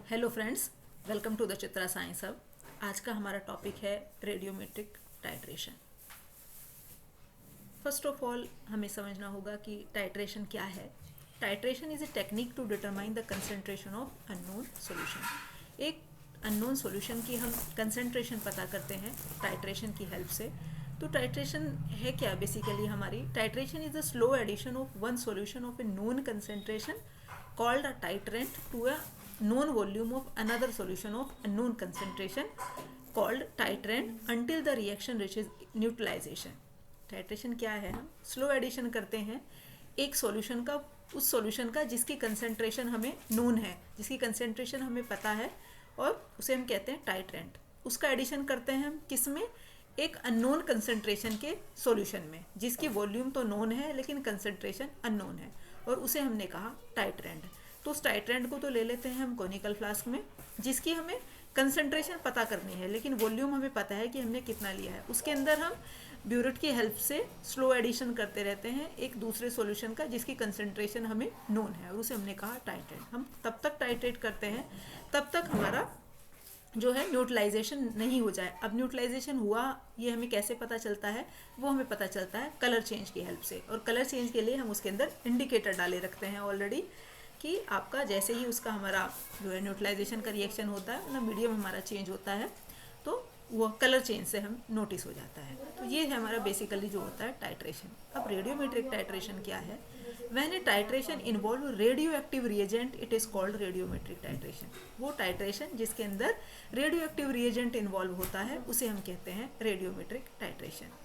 Hello friends, welcome to the Chitra science hub. आज का हमारा टॉपिक है radiometric titration. First of all हमें समझना होगा कि टाइट्रेशन क्या है। Titration is a technique to determine the concentration of unknown solution. एक अननोन सॉल्यूशन की हम कंसंट्रेशन पता करते हैं टाइट्रेशन की हेल्प से। तो टाइट्रेशन है क्या? बेसिकली हमारी titration is the slow addition of one solution of a known concentration called a titrant to a known volume of another solution of unknown concentration called titrant until the reaction reaches neutralization. Titration क्या है? हम slow addition करते हैं एक solution का, उस solution का जिसकी कंसेंट्रेशन हमें नोन है, जिसकी कंसेंट्रेशन हमें पता है, और उसे हम कहते हैं टाइट्रेंट। उसका एडिशन करते हैं हम किस में? एक अननोन कंसेंट्रेशन के सॉल्यूशन में, जिसकी वॉल्यूम तो नोन है लेकिन कंसेंट्रेशन अननोन है, और उसे हमने कहा टाइट्रेंट। तो उस टाइट्रेंट को तो ले लेते हैं हम कोनिकल फ्लास्क में, जिसकी हमें कंसेंट्रेशन पता करनी है लेकिन वॉल्यूम हमें पता है कि हमने कितना लिया है। उसके अंदर हम ब्यूरेट की हेल्प से स्लो एडिशन करते रहते हैं एक दूसरे सॉल्यूशन का जिसकी कंसेंट्रेशन हमें नोन है, और उसे हमने कहा टाइट्रेंट। हम तब तक टाइट्रेट करते हैं तब तक हमारा जो है न्यूट्रलाइजेशन नहीं हो जाए। अब न्यूट्रलाइजेशन हुआ ये हमें कैसे पता चलता है? वो हमें पता चलता है कलर चेंज की हेल्प से। और कलर चेंज के लिए हम उसके अंदर इंडिकेटर डाले रखते हैं ऑलरेडी, कि आपका जैसे ही उसका हमारा जो है न्यूट्रलाइजेशन का रिएक्शन होता है ना, मीडियम हमारा चेंज होता है, तो वो कलर चेंज से हम नोटिस हो जाता है। तो ये है हमारा बेसिकली जो होता है टाइट्रेशन। अब रेडियोमेट्रिक टाइट्रेशन क्या है? When a titration involve radioactive reagent, it is called radiometric titration. वो टाइट्रेशन जिसके अंदर रेडियोएक्टिव रिएजेंट इन्वॉल्व होता है उसे हम कहते हैं radiometric titration.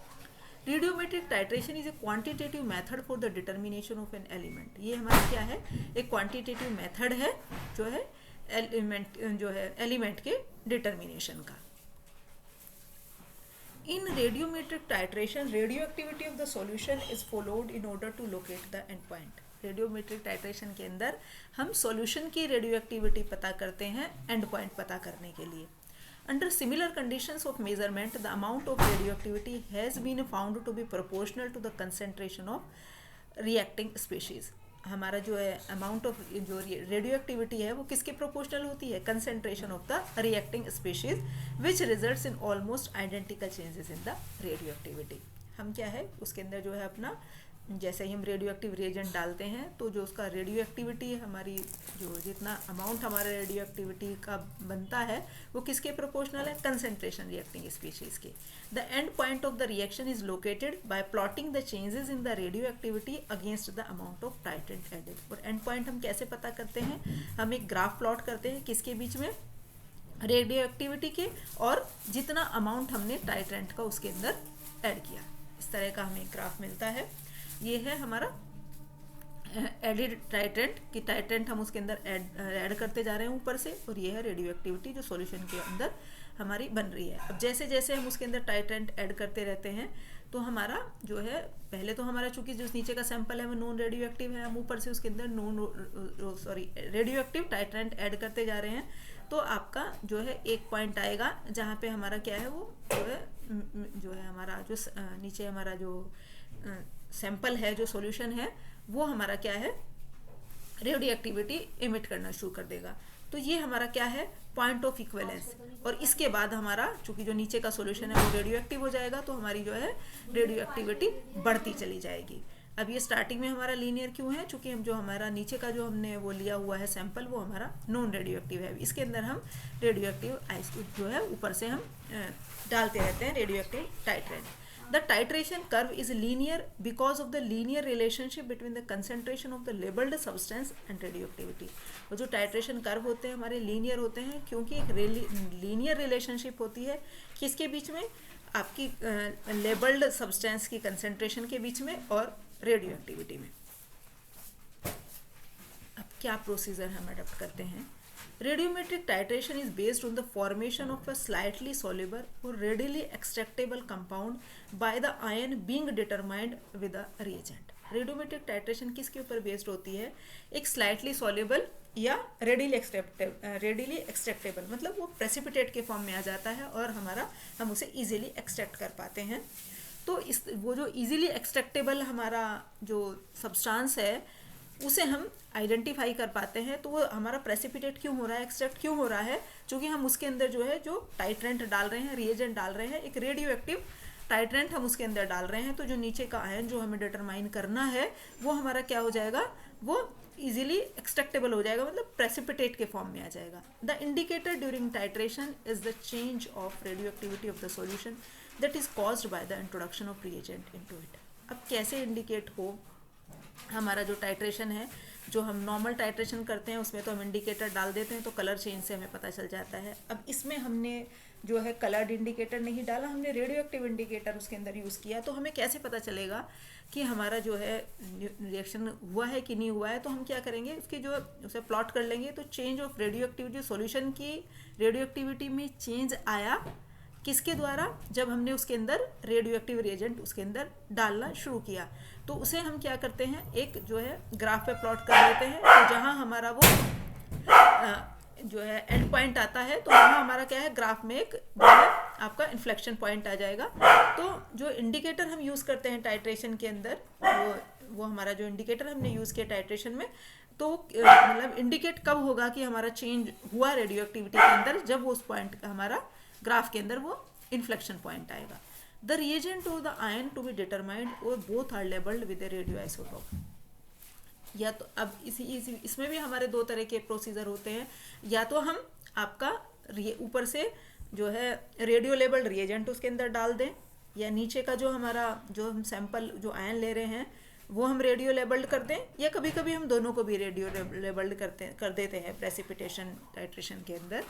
Radiometric titration is A quantitative method for the determination of an element. ये हमारा क्या है? एक क्वांटिटेटिव मेथड है जो है एलिमेंट के डिटर्मिनेशन का। In radiometric titration, radioactivity of the solution is followed in order to locate the endpoint. Radiometric titration के अंदर हम सॉल्यूशन की रेडियोएक्टिविटी पता करते हैं एंड पॉइंट पता करने के लिए। Under similar conditions of measurement, the amount of radioactivity has been found to be proportional to the concentration of reacting species. हमारा जो है अमाउंट ऑफ जो रेडियो एक्टिविटी है वो किसके प्रोपोर्शनल होती है? Concentration of the reacting species which results in almost identical changes in the radio activity. हम क्या है उसके अंदर जो है अपना, जैसे ही हम रेडियो एक्टिव रिएजेंट डालते हैं तो जो उसका रेडियो एक्टिविटी हमारी, जो जितना अमाउंट हमारा रेडियो एक्टिविटी का बनता है वो किसके प्रोपोर्शनल है? कंसेंट्रेशन रिएक्टिंग स्पीशीज के। The end point of the reaction is located by plotting the changes in the radio activity against the amount of titrant added. और एंड पॉइंट हम कैसे पता करते हैं? हम एक ग्राफ प्लॉट करते हैं किसके बीच में? रेडियो एक्टिविटी के और जितना अमाउंट हमने टाइट्रेंट का उसके अंदर ऐड किया। इस तरह का हमें ग्राफ मिलता है। ये है हमारा एडिड टाइट्रेंट कि टाइट्रेंट हम उसके अंदर ऐड करते जा रहे हैं ऊपर से, और ये है रेडियो एक्टिविटी जो सॉल्यूशन के अंदर हमारी बन रही है। अब जैसे जैसे हम उसके अंदर टाइट्रेंट ऐड करते रहते हैं तो हमारा जो है, पहले तो हमारा चूंकि जो नीचे का सैंपल है वो नॉन रेडियो एक्टिव है, हम ऊपर से उसके अंदर रेडियो एक्टिव टाइट्रेंट ऐड करते जा रहे हैं, तो आपका जो है एक पॉइंट आएगा जहाँ पे हमारा क्या है वो जो है हमारा जो नीचे हमारा जो सैंपल है, जो सॉल्यूशन है, वो हमारा क्या है? रेडियो एक्टिविटी इमिट करना शुरू कर देगा। तो ये हमारा क्या है? Point of equivalence. और इसके बाद हमारा चूंकि जो नीचे का सॉल्यूशन है वो रेडियो एक्टिव हो जाएगा, तो हमारी जो है रेडियो एक्टिविटी बढ़ती चली जाएगी। अब ये स्टार्टिंग में हमारा लीनियर क्यों है? चूंकि हम जो हमारा नीचे का जो हमने वो लिया हुआ है सैंपल वो हमारा नॉन रेडियो एक्टिव है। इसके अंदर हम रेडियो एक्टिव जो है ऊपर से हम डालते रहते हैं radio active titrant. The titration curve is linear because of the linear relationship between the concentration of the labeled substance and radioactivity. और जो टाइट्रेशन कर्व होते हैं हमारे लीनियर होते हैं क्योंकि एक लीनियर रिलेशनशिप होती है किसके बीच में? आपकी लेबल्ड सब्सटेंस की कंसेंट्रेशन के बीच में और रेडियो एक्टिविटी में। अब क्या प्रोसीजर हम अडॉप्ट करते हैं? Radiometric titration is based on the formation of a slightly soluble or readily extractable compound by the ion being determined with a reagent. Radiometric titration किसके ऊपर बेस्ड होती है? एक स्लाइटली सॉल्युबल या रेडिली एक्सट्रैक्टेबल, मतलब वो प्रेसिपिटेट के form में आ जाता है और हम उसे इजीली एक्सट्रैक्ट कर पाते हैं। तो वो जो इजीली एक्सट्रैक्टेबल हमारा जो सब्सटेंस है उसे हम आइडेंटिफाई कर पाते हैं। तो वो हमारा प्रेसिपिटेट क्यों हो रहा है, एक्सट्रैक्ट क्यों हो रहा है, क्योंकि हम उसके अंदर जो है जो टाइट्रेंट डाल रहे हैं, रिएजेंट डाल रहे हैं, एक रेडियो एक्टिव टाइट्रेंट हम उसके अंदर डाल रहे हैं। तो जो नीचे का आयन जो हमें डिटरमाइन करना है वो हमारा क्या हो जाएगा, वो इजीली एक्सट्रैक्टेबल हो जाएगा, मतलब प्रेसिपिटेट के फॉर्म में आ जाएगा। The indicator during titration is the change of radio activity of the solution that is caused by the introduction of reagent into it. अब कैसे इंडिकेट हो हमारा जो टाइट्रेशन है, जो हम नॉर्मल टाइट्रेशन करते हैं उसमें तो हम इंडिकेटर डाल देते हैं तो कलर चेंज से हमें पता चल जाता है। अब इसमें हमने जो है कलर्ड इंडिकेटर नहीं डाला, हमने रेडियो एक्टिव इंडिकेटर उसके अंदर यूज़ किया। तो हमें कैसे पता चलेगा कि हमारा जो है रिएक्शन हुआ है कि नहीं हुआ है। तो हम क्या करेंगे, उसकी जो उसे प्लॉट कर लेंगे। तो change of radio activity, solution की रेडियो एक्टिविटी में चेंज आया किसके द्वारा, जब हमने उसके अंदर रेडियो एक्टिव रिएजेंट उसके अंदर डालना शुरू किया। तो उसे हम क्या करते हैं, एक जो है ग्राफ पे प्लॉट कर लेते हैं। तो जहाँ हमारा वो जो है एंड पॉइंट आता है तो वहाँ हमारा क्या है, ग्राफ में एक जो है आपका इन्फ्लेक्शन पॉइंट आ जाएगा। तो जो इंडिकेटर हम यूज़ करते हैं टाइट्रेशन के अंदर, वो हमारा जो इंडिकेटर हमने यूज़ किया टाइट्रेशन में, तो मतलब इंडिकेट कब होगा कि हमारा चेंज हुआ रेडियो एक्टिविटी के अंदर, जब वो उस पॉइंट हमारा ग्राफ के अंदर वो इन्फ्लेक्शन पॉइंट आएगा। द रिएजेंट और the ion to be determined और both are labelled with a radioisotope. या तो अब इसमें भी हमारे दो तरह के प्रोसीजर होते हैं। या तो हम आपका ऊपर से जो है रेडियो लेबल्ड रिएजेंट उसके अंदर डाल दें, या नीचे का जो हमारा जो हम सैंपल जो आयन ले रहे हैं वो हम रेडियो लेबल्ड कर दें, या कभी कभी हम दोनों को भी रेडियो लेबल्ड कर देते हैं प्रेसिपिटेशन टाइट्रेशन के अंदर।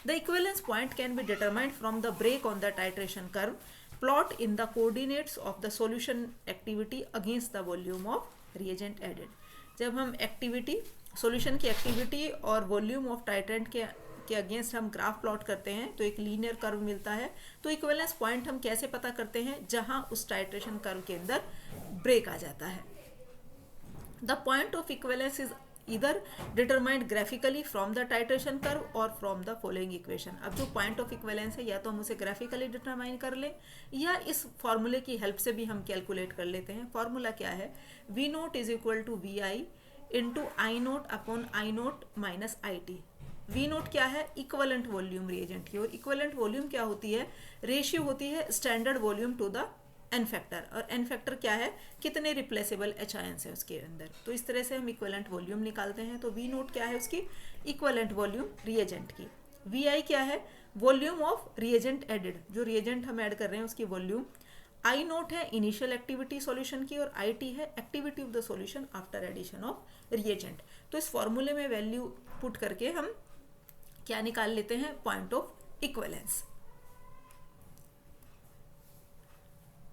The equivalence point can be determined from the break on the titration curve plot in the coordinates of the solution activity against the volume of reagent added. जब हम activity solution की activity और volume of titrant के against हम graph plot करते हैं तो एक लीनियर कर्व मिलता है। तो इक्विवेलेंस पॉइंट हम कैसे पता करते हैं, जहां उस टाइट्रेशन कर्व के अंदर ब्रेक आ जाता है। The point of equivalence is either determined graphically from the titration curve और फ्रॉम द फॉलोइंग इक्वेशन। अब जो पॉइंट ऑफ इक्विवेलेंस है या तो हम उसे ग्राफिकली डिटरमाइन कर लें या इस फॉर्मूले की हेल्प से भी हम कैलकुलेट कर लेते हैं। फॉर्मूला क्या है, V nought is equal to V I into I nought upon I nought minus I T. V nought क्या है, इक्वलेंट वॉल्यूम रिएजेंट की, और इक्वलेंट वॉल्यूम क्या होती है, रेशियो होती है standard volume to the N factor, और एन फैक्टर क्या है, कितने रिप्लेसेबल एच आयंस है उसके अंदर। तो इस तरह से हम इक्वलेंट वॉल्यूम निकालते हैं। तो वी नोट क्या है, उसकी इक्वलेंट वॉल्यूम रिएजेंट की। वी आई क्या है, वॉल्यूम ऑफ रिएजेंट एडेड, जो रिएजेंट हम ऐड कर रहे हैं उसकी वॉल्यूम। आई नोट है इनिशियल एक्टिविटी सॉल्यूशन की, और आई टी है activity of the solution after addition of reagent. तो इस फॉर्मूले में वैल्यू पुट करके हम क्या निकाल लेते हैं, पॉइंट ऑफ इक्विवेलेंस।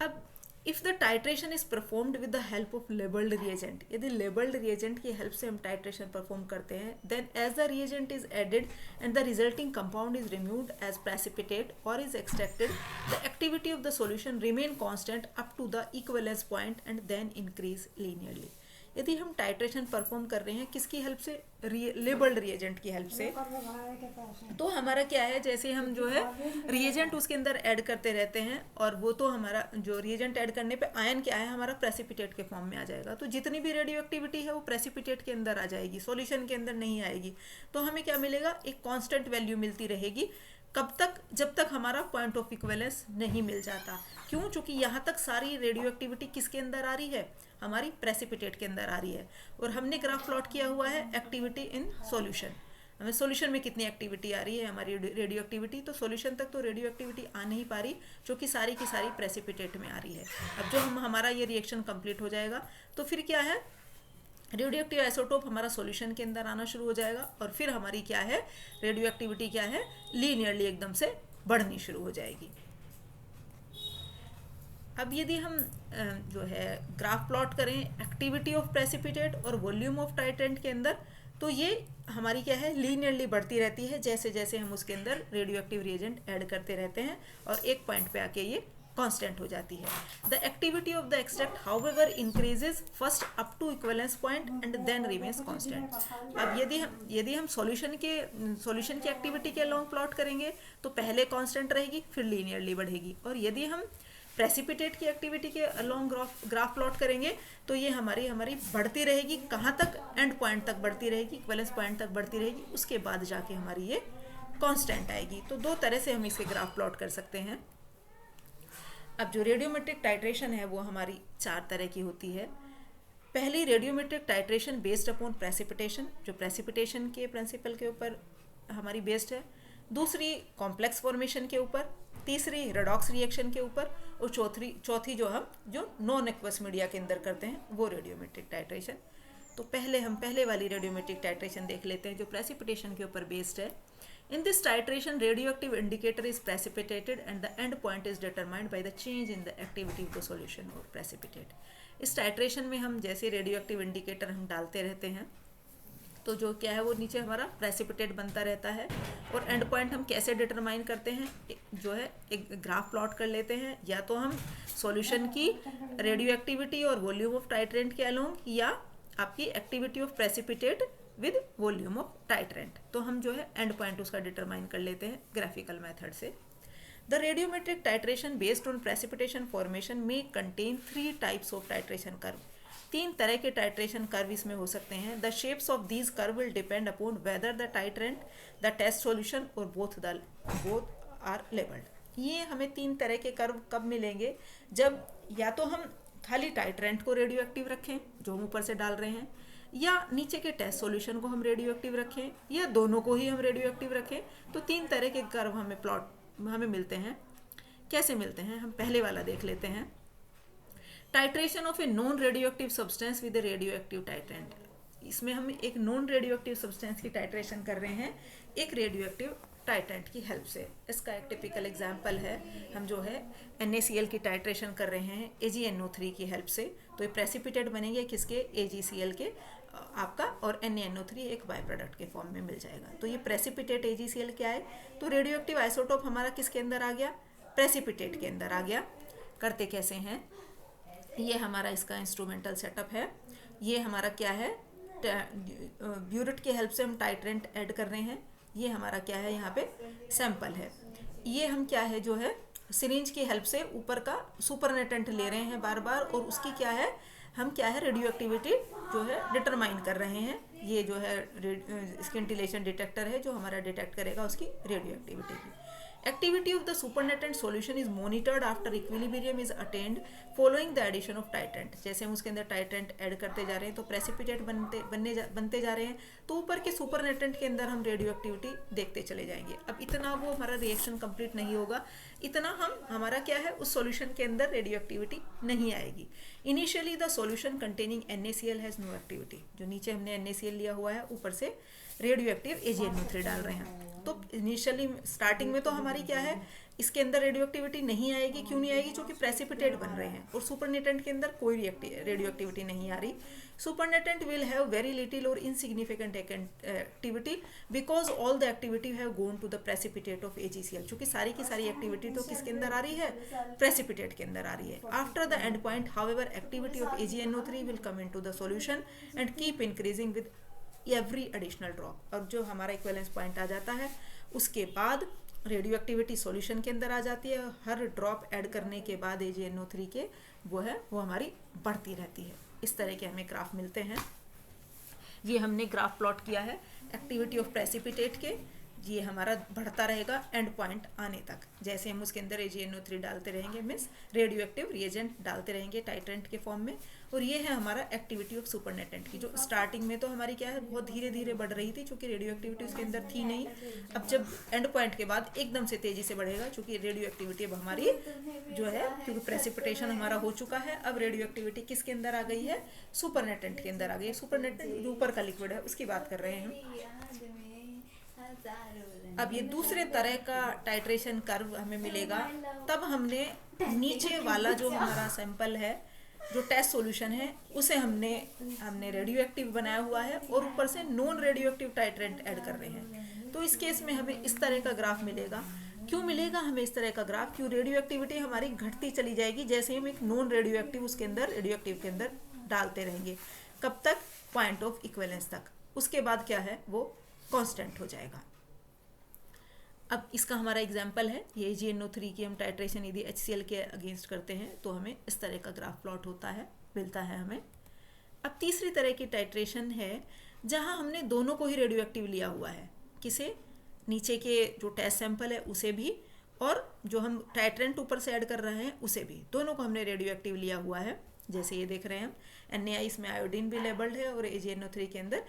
अब if the titration is performed with the help of labelled reagent, यदि लेबल्ड रिएजेंट की हेल्प से हम टाइट्रेशन परफॉर्म करते हैं, then as the reagent is added and the resulting compound is removed as precipitate और is extracted, the activity of the solution remain constant up to the equivalence point and then increase linearly. यदि हम titration perform कर रहे हैं किसकी help से, labelled reagent की help से, तो हमारा क्या है, जैसे हम जो है रिएजेंट उसके अंदर ऐड करते रहते हैं, और वो तो हमारा जो रिएजेंट ऐड करने पे आयन क्या है, हमारा प्रेसिपिटेट के फॉर्म में आ जाएगा। तो जितनी भी रेडियो एक्टिविटी है वो प्रेसिपिटेट के अंदर आ जाएगी, सॉल्यूशन के अंदर नहीं आएगी। तो हमें क्या मिलेगा, एक कांस्टेंट वैल्यू मिलती रहेगी। कब तक, जब तक हमारा पॉइंट ऑफ इक्विवेलेंस नहीं मिल जाता। क्यों, क्योंकि यहाँ तक सारी रेडियो एक्टिविटी किसके अंदर आ रही है, हमारी प्रेसिपिटेट के अंदर आ रही है, और हमने ग्राफ प्लॉट किया हुआ है एक्टिविटी इन सॉल्यूशन। हमें सॉल्यूशन में कितनी एक्टिविटी आ रही है, हमारी रेडियो एक्टिविटी, तो सॉल्यूशन तक तो रेडियो एक्टिविटी आ नहीं पा रही, जो कि सारी की सारी प्रेसिपिटेट में आ रही है। अब जो हमारा ये रिएक्शन कंप्लीट हो जाएगा तो फिर क्या है, रेडियो एक्टिव आइसोटोप हमारा सॉल्यूशन के अंदर आना शुरू हो जाएगा, और फिर हमारी क्या है, रेडियो एक्टिविटी क्या है, लीनियरली एकदम से बढ़नी शुरू हो जाएगी। अब यदि हम जो है ग्राफ प्लॉट करें एक्टिविटी ऑफ प्रेसिपिटेट और वॉल्यूम ऑफ टाइट्रेंट के अंदर, तो ये हमारी क्या है, लीनियरली बढ़ती रहती है जैसे जैसे हम उसके अंदर रेडियो एक्टिव रिएजेंट ऐड करते रहते हैं, और एक पॉइंट पे आके ये कांस्टेंट हो जाती है। The activity of the extract however increases first up to equivalence point and then remains constant. अब यदि हम सॉल्यूशन की एक्टिविटी के अलोंग प्लॉट करेंगे तो पहले कांस्टेंट रहेगी, फिर लीनियरली बढ़ेगी, और यदि हम प्रेसिपिटेट की एक्टिविटी के अलोंग ग्राफ प्लॉट करेंगे तो ये हमारी बढ़ती रहेगी, कहाँ तक, एंड पॉइंट तक बढ़ती रहेगी, इक्विवेलेंस पॉइंट तक बढ़ती रहेगी, उसके बाद जाके हमारी ये कांस्टेंट आएगी। तो दो तरह से हम इसके ग्राफ प्लॉट कर सकते हैं। अब जो रेडियोमेट्रिक टाइट्रेशन है वो हमारी 4 तरह की होती है। पहली radiometric titration based upon precipitation, जो प्रेसिपिटेशन के प्रिंसिपल के ऊपर हमारी बेस्ड है। दूसरी कॉम्प्लेक्स फॉर्मेशन के ऊपर, तीसरी रेडॉक्स रिएक्शन के ऊपर, और चौथी जो नॉन एक्वस मीडिया के अंदर करते हैं वो रेडियोमेट्रिक टाइट्रेशन। तो हम पहले वाली रेडियोमेट्रिक टाइट्रेशन देख लेते हैं जो प्रेसिपिटेशन के ऊपर बेस्ड है। In this titration, radioactive indicator is precipitated and the end point is determined by the change in the activity of the solution or precipitate. इस टाइट्रेशन में हम जैसे रेडियोएक्टिव इंडिकेटर हम डालते रहते हैं तो जो क्या है वो नीचे हमारा प्रेसिपिटेट बनता रहता है। और एंड पॉइंट हम कैसे डिटरमाइन करते हैं, जो है एक ग्राफ प्लॉट कर लेते हैं, या तो हम सॉल्यूशन की रेडियो एक्टिविटी और वॉल्यूम ऑफ टाइट्रेंट के अलोंग, या आपकी activity of precipitate with volume of titrant. तो हम जो है एंड पॉइंट उसका डिटरमाइन कर लेते हैं ग्राफिकल मेथड से। The radiometric titration based on precipitation formation में contain 3 types of titration curve. 3 तरह के टाइट्रेशन कर्व इसमें हो सकते हैं। The shapes of these curve will depend upon whether the titrant, the test solution और बोथ आर लेवल्ड। ये हमें 3 तरह के कर्व कब मिलेंगे, जब या तो हम खाली टाइट्रेंट को रेडियो एक्टिव रखें जो हम ऊपर से डाल रहे हैं, या नीचे के टेस्ट सॉल्यूशन को हम रेडियो एक्टिव रखें, या दोनों को ही हम रेडियो एक्टिव रखें। तो 3 तरह के कर्व हमें मिलते हैं। कैसे मिलते हैं, हम पहले वाला देख लेते हैं। Titration of a non radio active substance with a radio active titrant. इसमें हम एक नॉन रेडियो एक्टिव सब्सटेंस की टाइट्रेशन कर रहे हैं एक रेडियो एक्टिव टाइट्रेंट की हेल्प से। इसका एक टिपिकल एग्जांपल है, हम जो है NaCl की टाइट्रेशन कर रहे हैं AgNO3 की हेल्प से। तो ये प्रेसिपिटेट बनेंगे किसके, AgCl के आपका, और NaNO3 एक बाय प्रोडक्ट के फॉर्म में मिल जाएगा। तो ये प्रेसिपिटेट AgCl क्या है, तो रेडियो एक्टिव आइसोटोप हमारा किसके अंदर आ गया, प्रेसिपिटेट के अंदर आ गया। करते कैसे हैं, ये हमारा इसका इंस्ट्रूमेंटल सेटअप है। ये हमारा क्या है, ब्यूरेट की हेल्प से हम टाइट्रेंट ऐड कर रहे हैं। ये हमारा क्या है, यहाँ पे सैंपल है। ये हम क्या है जो है सिरिंज की हेल्प से ऊपर का सुपरनेटेंट ले रहे हैं बार बार, और उसकी क्या है, हम क्या है रेडियो एक्टिविटी जो है डिटरमाइन कर रहे हैं। ये जो है स्किंटिलेशन डिटेक्टर है जो हमारा डिटेक्ट करेगा उसकी रेडियो एक्टिविटी की। Activity of the supernatant solution is monitored after equilibrium is attained following the addition of titrant। जैसे हम उसके अंदर टाइट्रेंट ऐड करते जा रहे हैं तो प्रेसिपिटेट बनते जा रहे हैं, तो ऊपर के सुपरनेटेंट के अंदर हम रेडियो एक्टिविटी देखते चले जाएंगे। अब इतना वो हमारा रिएक्शन कंप्लीट नहीं होगा, इतना हमारा क्या है उस सॉल्यूशन के अंदर रेडियो एक्टिविटी नहीं आएगी। Initially the solution containing NaCl has no activity. जो नीचे हमने NaCl लिया हुआ है, ऊपर से रेडियो एक्टिव AgNO3 डाल रहे हैं। तो इनिशियली स्टार्टिंग में तो हमारी क्या है, इसके अंदर रेडियो एक्टिविटी नहीं आएगी। क्यों नहीं आएगी, क्योंकि प्रेसिपिटेट बन रहे हैं और सुपरनेटेंट के अंदर कोई रेडियो एक्टिविटी नहीं आ रही। Supernatant will have very little और insignificant activity because all the activity have gone to the precipitate of AgCl। क्योंकि सारी की सारी एक्टिविटी तो किसके अंदर आ रही है, प्रेसिपिटेट के अंदर आ रही है। After the end point however activity of AgNO3 will come into the solution and keep increasing with every additional drop. और जो हमारा इक्विवेलेंस पॉइंट आ जाता है उसके बाद रेडियो एक्टिविटी सॉल्यूशन के अंदर आ जाती है। हर ड्रॉप ऐड करने के बाद AgNO3 के वो हमारी बढ़ती रहती है। इस तरह के हमें ग्राफ मिलते हैं। ये हमने ग्राफ प्लॉट किया है एक्टिविटी ऑफ प्रेसिपिटेट के। ये हमारा बढ़ता रहेगा एंड पॉइंट आने तक। जैसे हम उसके अंदर AgNO3 डालते रहेंगे, मीन्स रेडियो एक्टिव रिएजेंट डालते रहेंगे टाइट्रेंट के फॉर्म में। और ये है हमारा एक्टिविटी ऑफ सुपरनेटेंट की, जो स्टार्टिंग में तो हमारी क्या है बहुत धीरे धीरे बढ़ रही थी क्योंकि रेडियो एक्टिविटी उसके अंदर थी नहीं। अब जब एंड पॉइंट के बाद एकदम से तेजी से बढ़ेगा क्योंकि रेडियो एक्टिविटी अब हमारी जो है, क्योंकि प्रेसिपिटेशन हमारा हो चुका है, अब रेडियो एक्टिविटी किसके अंदर आ गई है, सुपरनेटेंट के अंदर आ गई है। सुपरनेटेंट जो ऊपर का लिक्विड है उसकी बात कर रहे हैं हम। अब ये दूसरे तरह का टाइट्रेशन कर्व हमें मिलेगा, तब हमने नीचे वाला जो हमारा सैंपल है, जो टेस्ट सॉल्यूशन है, उसे हमने रेडियो एक्टिव बनाया हुआ है और ऊपर से non radio active titrant add कर रहे हैं। तो इस केस में हमें इस तरह का ग्राफ मिलेगा। क्यों मिलेगा हमें इस तरह का ग्राफ, क्यों रेडियो एक्टिविटी हमारी घटती चली जाएगी जैसे हम एक नॉन रेडियो एक्टिव उसके अंदर रेडियो एक्टिव के अंदर डालते रहेंगे। कब तक, पॉइंट ऑफ इक्विवेलेंस तक। उसके बाद क्या है वो कांस्टेंट हो जाएगा। अब इसका हमारा एग्जाम्पल है, ये AgNO3 की हम टाइट्रेशन यदि HCl के अगेंस्ट करते हैं तो हमें इस तरह का ग्राफ प्लॉट होता है, मिलता है हमें। अब तीसरी तरह की टाइट्रेशन है जहाँ हमने दोनों को ही रेडियो एक्टिव लिया हुआ है, किसे, नीचे के जो टेस्ट सैंपल है उसे भी और जो हम टाइट्रेंट ऊपर से ऐड कर रहे हैं उसे भी, दोनों को हमने रेडियो एक्टिव लिया हुआ है। जैसे ये देख रहे हैं हम, NaI इसमें आयोडीन भी लेबल्ड है और AgNO3 के अंदर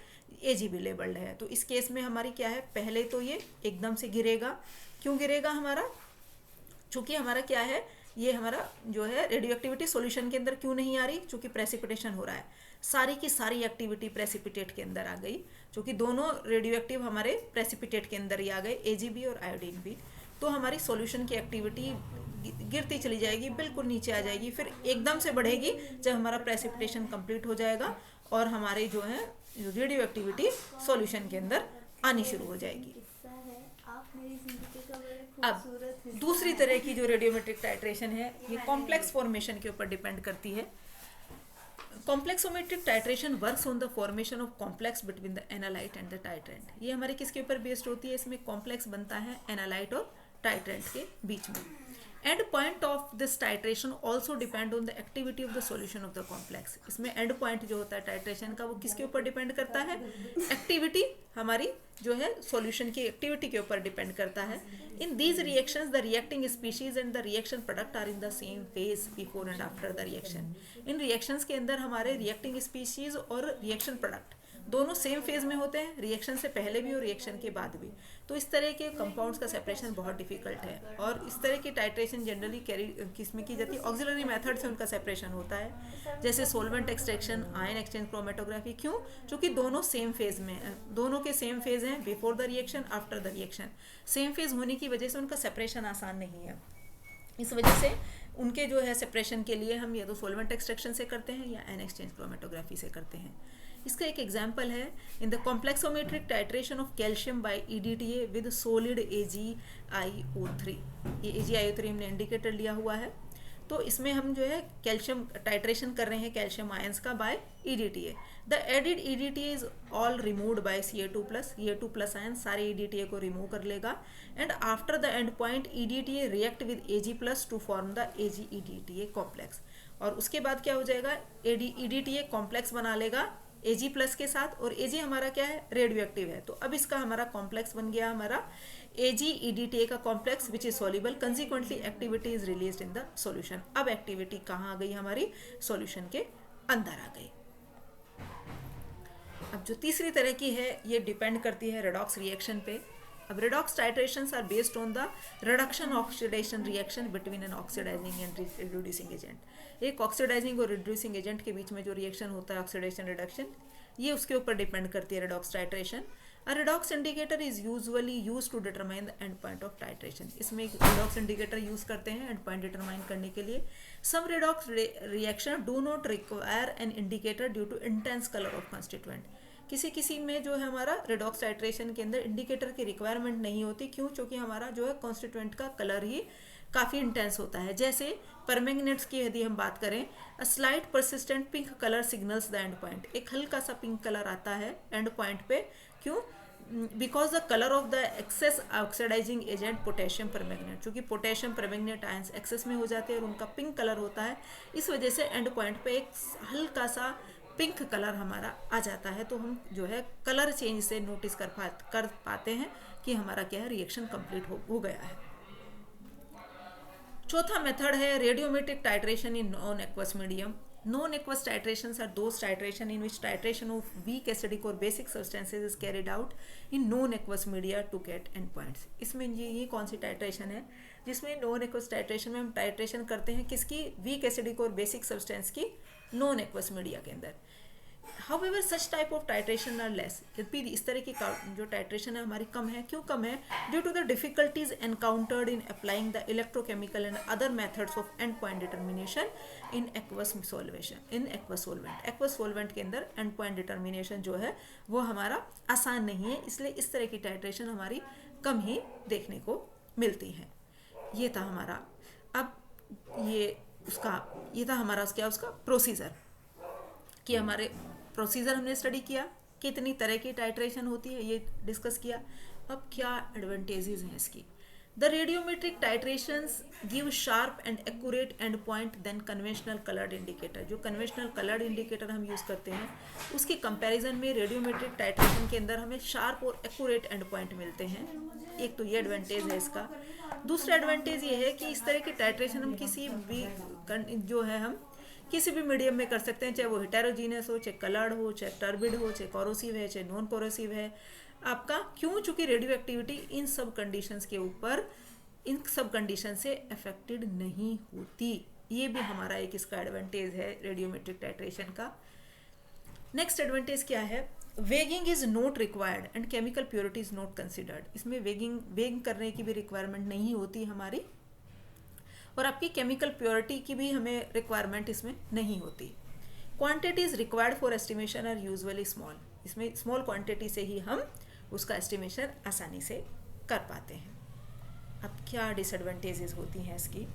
Ag भी लेबल्ड है। तो इस केस में हमारी क्या है, पहले तो ये एकदम से गिरेगा। क्यों गिरेगा हमारा, चूँकि हमारा क्या है, ये हमारा जो है रेडियो एक्टिविटी सॉल्यूशन के अंदर क्यों नहीं आ रही, चूँकि प्रेसिपिटेशन हो रहा है, सारी की सारी एक्टिविटी प्रेसिपिटेट के अंदर आ गई, क्योंकि दोनों रेडियो एक्टिव हमारे प्रेसिपिटेट के अंदर ही आ गए, Ag भी और आयोडीन भी। तो हमारी सॉल्यूशन की एक्टिविटी गिरती चली जाएगी, बिल्कुल नीचे आ जाएगी, फिर एकदम से बढ़ेगी जब हमारा प्रेसिपिटेशन कंप्लीट हो जाएगा और हमारी जो है रेडियो एक्टिविटी सॉल्यूशन के अंदर आनी शुरू हो जाएगी। अब दूसरी तरह की जो रेडियोमेट्रिक टाइट्रेशन है, ये कॉम्प्लेक्स फॉर्मेशन के ऊपर डिपेंड करती है। Complexometric titration works on the formation of complex between the analyte and the titrant. ये हमारे किसके ऊपर बेस्ड होती है, इसमें कॉम्प्लेक्स बनता है एनालाइट और टाइट्रेंट के बीच में। And point of this titration also depend on the activity of the solution of the complex. इसमें एंड पॉइंट जो होता है टाइट्रेशन का वो किसके ऊपर डिपेंड करता है, एक्टिविटी हमारी जो है सॉल्यूशन की एक्टिविटी के ऊपर डिपेंड करता है। In these reactions the reacting species and the reaction product are in the same phase before and after the reaction. इन रिएक्शंस के अंदर हमारे रिएक्टिंग स्पीशीज और रिएक्शन प्रोडक्ट दोनों सेम फेज में होते हैं, रिएक्शन से पहले भी और रिएक्शन के बाद भी। तो इस तरह के कंपाउंड्स का सेपरेशन बहुत डिफिकल्ट है और इस तरह की टाइट्रेशन जनरली किसमें की जाती है, ऑक्सिलरी मेथड से उनका सेपरेशन होता है, जैसे solvent extraction, ion exchange, chromatography. क्यों, क्योंकि दोनों सेम फेज में हैं, दोनों के सेम फेज हैं, before the reaction, after the reaction. Same phase होने की वजह से उनका सेपरेशन आसान नहीं है। इस वजह से उनके जो है सेपरेशन के लिए हम या तो सोलवेंट एक्सट्रैक्शन से करते हैं या आयन एक्सचेंज क्रोमेटोग्राफी से करते हैं। इसका एक एग्जांपल है in the complexometric titration of calcium by EDTA with solid AgIO3। ये AgIO3 हमने इंडिकेटर लिया हुआ है। तो इसमें हम जो है कैल्शियम टाइट्रेशन कर रहे हैं कैल्शियम आयंस का by EDTA। The added EDTA is all removed by Ca2+ ion सारे EDTA को रिमूव कर लेगा। And after the end point EDTA react with Ag+ to form the Ag-EDTA complex. और उसके बाद क्या हो जाएगा, EDTA कॉम्प्लेक्स बना लेगा Ag+ के साथ, और Ag हमारा क्या है, रेडियो एक्टिव है। तो अब इसका हमारा कॉम्प्लेक्स बन गया हमारा Ag-EDTA का complex which is soluble, consequently activity is released in the solution. अब एक्टिविटी कहाँ आ गई, हमारी सॉल्यूशन के अंदर आ गई। अब जो तीसरी तरह की है ये डिपेंड करती है रेडॉक्स रिएक्शन पे। अब redox titrations are based on the reduction oxidation reaction between an oxidising and reducing agent. एक ऑक्सीडाइजिंग और रिड्यूसिंग एजेंट के बीच में जो रिएक्शन होता है ऑक्सीडेशन रिडक्शन, ये उसके ऊपर डिपेंड करती है redox titration. A redox indicator is usually used to determine the end point of titration। इसमें एक redox indicator यूज करते हैं end point determine करने के लिए। Some redox reaction do not require an indicator due to intense color of constituent। किसी किसी में जो है हमारा redox titration के अंदर इंडिकेटर की रिक्वायरमेंट नहीं होती। क्यों, क्योंकि हमारा जो है कॉन्स्टिट्यूएंट का कलर ही काफ़ी इंटेंस होता है। जैसे परमैंगनेट्स की यदि हम बात करें, a slight persistent pink colour signals the end point. एक हल्का सा पिंक कलर आता है एंड पॉइंट पे। क्यों, because the colour of the excess oxidising agent potassium permanganate, चूँकि पोटेशियम परमैंगनेट आयंस एक्सेस में हो जाते हैं और उनका पिंक कलर होता है, इस वजह से एंड पॉइंट पे एक हल्का सा पिंक कलर हमारा आ जाता है। तो हम जो है कलर चेंज से नोटिस कर पाते हैं कि हमारा क्या है, रिएक्शन कंप्लीट हो गया है। चौथा मेथड है radiometric titration in non aqueous medium. Non aqueous titrations are those titration in which titration of weak acidic और basic substances is carried out in non aqueous media to get end points. इसमें ये कौन सी titration है जिसमें non aqueous titration में हम titration करते हैं किसकी, वीक एसिडिक और बेसिक सब्सटेंस की नॉन एक्वस मीडिया के अंदर। However, such type of titration are less। यद्यपि इस तरह की जो टाइट्रेशन है हमारी कम है। क्यों कम है, due to the difficulties encountered in applying the electrochemical and other methods of end point determination in aqueous solvation in aqueous solvent. Aqueous solvent के अंदर एंड पॉइंट डिटर्मिनेशन जो है वो हमारा आसान नहीं है, इसलिए इस तरह की टाइट्रेशन हमारी कम ही देखने को मिलती है। ये था हमारा, अब ये था हमारा क्या उसका प्रोसीजर, कि हमारे प्रोसीजर हमने स्टडी किया, कितनी तरह की टाइट्रेशन होती है ये डिस्कस किया। अब क्या एडवांटेजेस हैं इसकी? The radiometric titrations give sharp and accurate end point than conventional coloured indicator. जो कन्वेंशनल कलर्ड इंडिकेटर हम यूज़ करते हैं उसकी कंपैरिजन में रेडियोमेट्रिक टाइट्रेशन के अंदर हमें शार्प और एक्यूरेट एंड पॉइंट मिलते हैं। एक तो ये एडवांटेज है इसका। दूसरा एडवांटेज ये है कि इस तरह की टाइट्रेशन हम किसी भी जो है हम किसी भी मीडियम में कर सकते हैं, चाहे वो हेटेरोजीनियस हो, चाहे कलर्ड हो, चाहे टर्बिड हो, चाहे कोरोसिव है, चाहे नॉन कोरोसिव है आपका। क्यों? चूंकि रेडियो एक्टिविटी इन सब कंडीशंस के ऊपर, इन सब कंडीशन से अफेक्टेड नहीं होती। ये भी हमारा एक इसका एडवांटेज है रेडियोमेट्रिक टाइट्रेशन का। नेक्स्ट एडवांटेज क्या है? Weighing is not required and chemical purity is not considered. इसमें वेग करने की भी रिक्वायरमेंट नहीं होती हमारी, और आपकी केमिकल प्योरिटी की भी हमें रिक्वायरमेंट इसमें नहीं होती। Quantities required for estimation are usually small. इसमें स्मॉल क्वांटिटी से ही हम उसका एस्टिमेशन आसानी से कर पाते हैं। अब क्या डिसएडवांटेजेस होती हैं इसकी?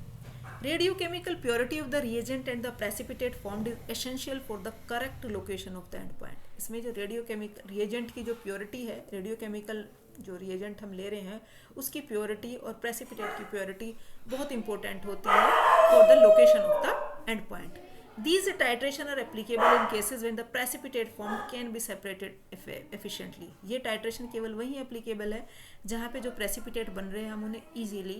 Radiochemical purity of the reagent and the precipitate formed is essential for the correct location of the end point. इसमें जो रेडियोकेमिकल रिएजेंट की जो प्योरिटी है, रेडियोकेमिकल जो रिएजेंट हम ले रहे हैं उसकी प्योरिटी और प्रेसिपिटेट की प्योरिटी बहुत इंपॉर्टेंट होती है for the location of the end point. These titration are applicable in cases when the precipitate form can be separated efficiently। ये टाइट्रेशन केवल वहीं एप्लीकेबल है जहाँ पे जो प्रेसिपिटेट बन रहे हैं हम उन्हें इजीली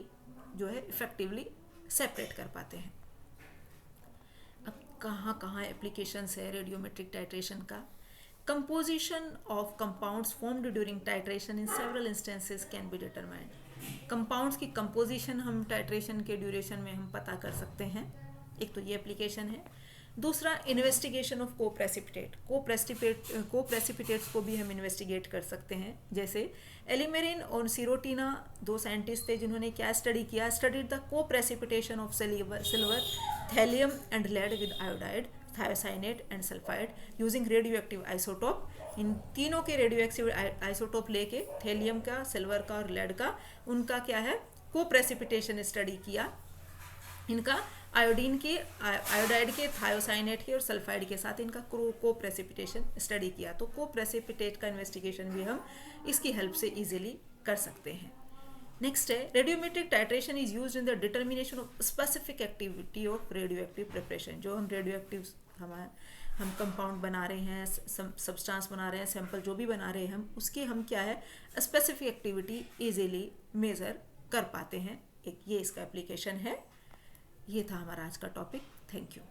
जो है इफेक्टिवली सेपरेट कर पाते हैं। अब कहाँ कहाँ एप्लीकेशंस है रेडियोमेट्रिक टाइट्रेशन का? Composition of compounds formed during titration in several instances can be determined। Compounds की कंपोजिशन हम टाइट्रेशन के ड्यूरेशन में हम पता कर सकते हैं। एक तो ये एप्लीकेशन है। दूसरा, इन्वेस्टिगेशन ऑफ को प्रेसिपिटेट्स को भी हम इन्वेस्टिगेट कर सकते हैं। जैसे एलिमेरिन और सीरोटिना, दो साइंटिस्ट थे जिन्होंने क्या स्टडी किया? Studied the coprecipitation of silver, thallium and lead with iodide, thiocyanate and sulphide using radioactive isotope. इन तीनों के रेडियो एक्टिव आइसोटोप लेके, थैलियम का, सिल्वर का और लेड का, उनका क्या है को प्रेसिपिटेशन स्टडी किया। इनका आयोडीन के, आयोडाइड के, थायोसाइनेट के और सल्फाइड के साथ इनका को प्रेसिपिटेशन स्टडी किया। तो को प्रेसिपिटेट का इन्वेस्टिगेशन भी हम इसकी हेल्प से इजीली कर सकते हैं। नेक्स्ट है, radiometric titration is used in the determination of specific activity of radio active preparation. जो हम रेडियो एक्टिव हम कंपाउंड बना रहे हैं, सब्सटेंस बना रहे हैं, सैंपल जो भी बना रहे हैं हम, उसकी हम क्या है स्पेसिफिक एक्टिविटी इजीली मेजर कर पाते हैं। एक ये इसका एप्लीकेशन है। ये था हमारा आज का टॉपिक। Thank you.